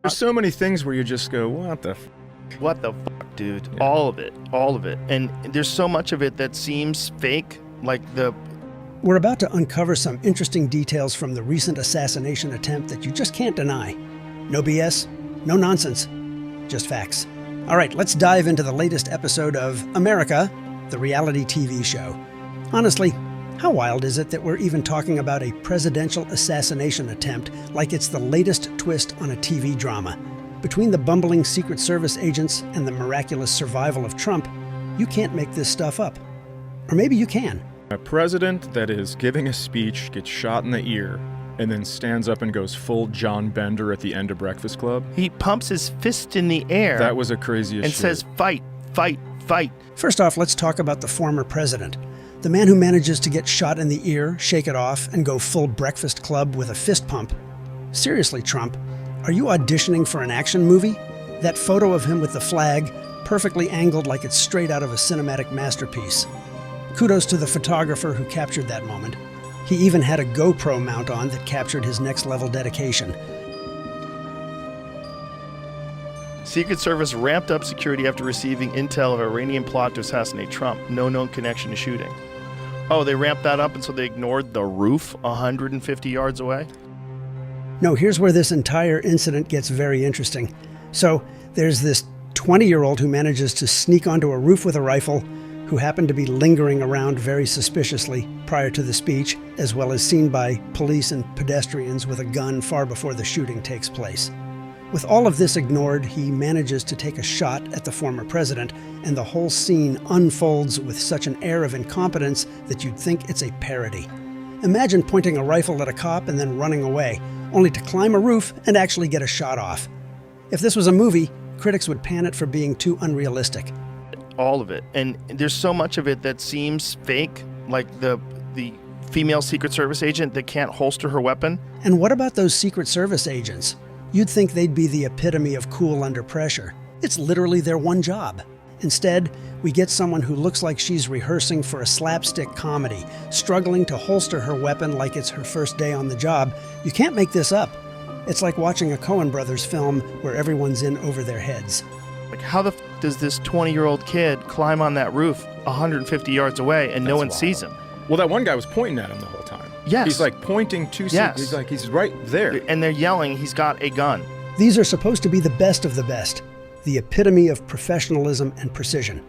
There's so many things where you just go, what the fuck, dude? Yeah. All of it. And there's so much of it that seems fake, We're about to uncover some interesting details from the recent assassination attempt that you just can't deny. No BS, no nonsense, just facts. All right, let's dive into the latest episode of America, the reality TV show. Honestly, how wild is it that we're even talking about a presidential assassination attempt like it's the latest twist on a TV drama? Between the bumbling Secret Service agents and the miraculous survival of Trump, you can't make this stuff up. Or maybe you can. A president that is giving a speech gets shot in the ear and then stands up and goes full John Bender at the end of Breakfast Club. He pumps his fist in the air. That was a crazy and shit. says, fight, fight, fight. First off, let's talk about the former president. The man who manages to get shot in the ear, shake it off, and go full Breakfast Club with a fist pump. Seriously, Trump, are you auditioning for an action movie? That photo of him with the flag, perfectly angled like it's straight out of a cinematic masterpiece. Kudos to the photographer who captured that moment. He even had a GoPro mount on that captured his next-level dedication. Secret Service ramped up security after receiving intel of an Iranian plot to assassinate Trump. No known connection to shooting. Oh, they ramped that up and so they ignored the roof 150 yards away? No, here's where this entire incident gets very interesting. So, there's this 20-year-old who manages to sneak onto a roof with a rifle, who happened to be lingering around very suspiciously prior to the speech, as well as seen by police and pedestrians with a gun far before the shooting takes place. With all of this ignored, he manages to take a shot at the former president, and the whole scene unfolds with such an air of incompetence that you'd think it's a parody. Imagine pointing a rifle at a cop and then running away, only to climb a roof and actually get a shot off. If this was a movie, critics would pan it for being too unrealistic. All of it. And there's so much of it that seems fake, like the female Secret Service agent that can't holster her weapon. And what about those Secret Service agents? You'd think they'd be the epitome of cool under pressure. It's literally their one job. Instead, we get someone who looks like she's rehearsing for a slapstick comedy, struggling to holster her weapon like it's her first day on the job. You can't make this up. It's like watching a Coen Brothers film where everyone's in over their heads. Like, how the does this 20-year-old kid climb on that roof 150 yards away and no one sees him? Well, that one guy was pointing at him the whole time. Yes. He's like pointing to... Yes. He's right there. And they're yelling, he's got a gun. These are supposed to be the best of the best, the epitome of professionalism and precision.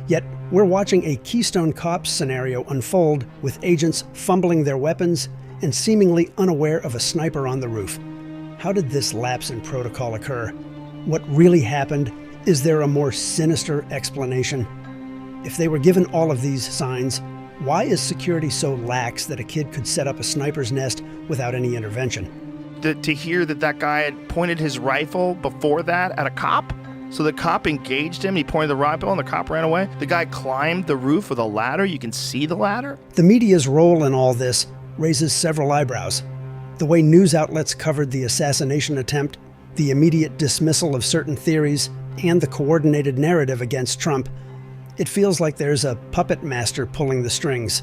Yet, we're watching a Keystone Cops scenario unfold with agents fumbling their weapons and seemingly unaware of a sniper on the roof. How did this lapse in protocol occur? What really happened? Is there a more sinister explanation? If they were given all of these signs, why is security so lax that a kid could set up a sniper's nest without any intervention? To hear that guy had pointed his rifle before that at a cop? So the cop engaged him, he pointed the rifle and the cop ran away? The guy climbed the roof with a ladder, you can see the ladder? The media's role in all this raises several eyebrows. The way news outlets covered the assassination attempt, the immediate dismissal of certain theories, and the coordinated narrative against Trump, it feels like there's a puppet master pulling the strings.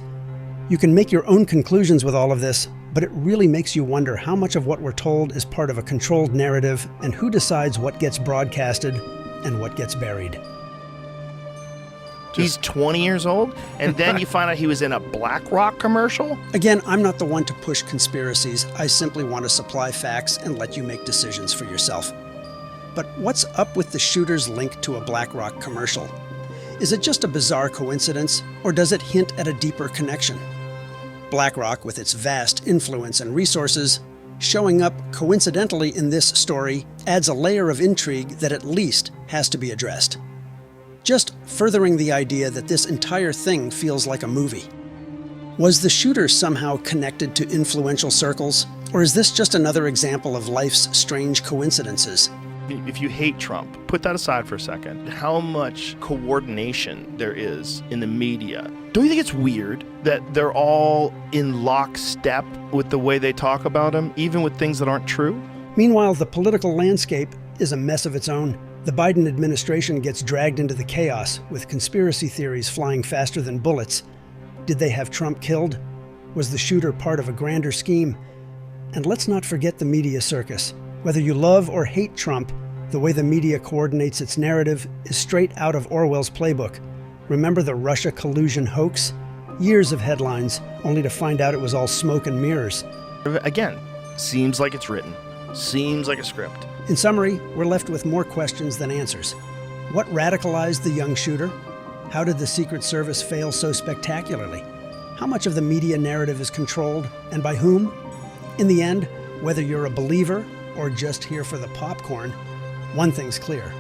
You can make your own conclusions with all of this, but it really makes you wonder how much of what we're told is part of a controlled narrative and who decides what gets broadcasted and what gets buried. He's 20 years old, and then you find out he was in a BlackRock commercial? Again, I'm not the one to push conspiracies. I simply want to supply facts and let you make decisions for yourself. But what's up with the shooter's link to a BlackRock commercial? Is it just a bizarre coincidence, or does it hint at a deeper connection? BlackRock, with its vast influence and resources, showing up coincidentally in this story adds a layer of intrigue that at least has to be addressed. Just furthering the idea that this entire thing feels like a movie. Was the shooter somehow connected to influential circles, or is this just another example of life's strange coincidences? If you hate Trump, put that aside for a second. How much coordination there is in the media. Don't you think it's weird that they're all in lockstep with the way they talk about him, even with things that aren't true? Meanwhile, the political landscape is a mess of its own. The Biden administration gets dragged into the chaos, with conspiracy theories flying faster than bullets. Did they have Trump killed? Was the shooter part of a grander scheme? And let's not forget the media circus. Whether you love or hate Trump, the way the media coordinates its narrative is straight out of Orwell's playbook. Remember the Russia collusion hoax? Years of headlines, only to find out it was all smoke and mirrors. Again, seems like it's written. Seems like a script. In summary, we're left with more questions than answers. What radicalized the young shooter? How did the Secret Service fail so spectacularly? How much of the media narrative is controlled, and by whom? In the end, whether you're a believer or just here for the popcorn, one thing's clear.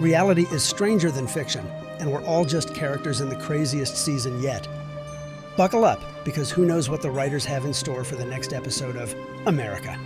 Reality is stranger than fiction, and we're all just characters in the craziest season yet. Buckle up, because who knows what the writers have in store for the next episode of America.